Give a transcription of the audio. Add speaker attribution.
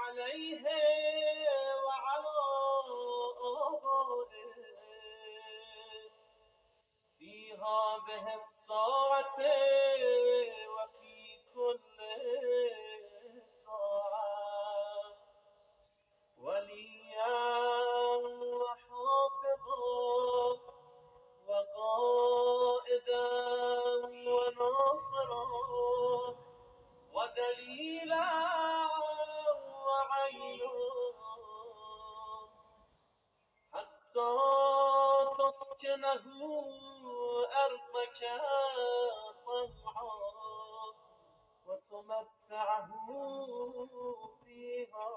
Speaker 1: عليه وعلى آبائه في هذه الساعة وفي كل ساعة وليا وحافظا وقائدا وناصرا ودليلا وعينا حتى تسكنه أرضك طوعا وتمتعه فيها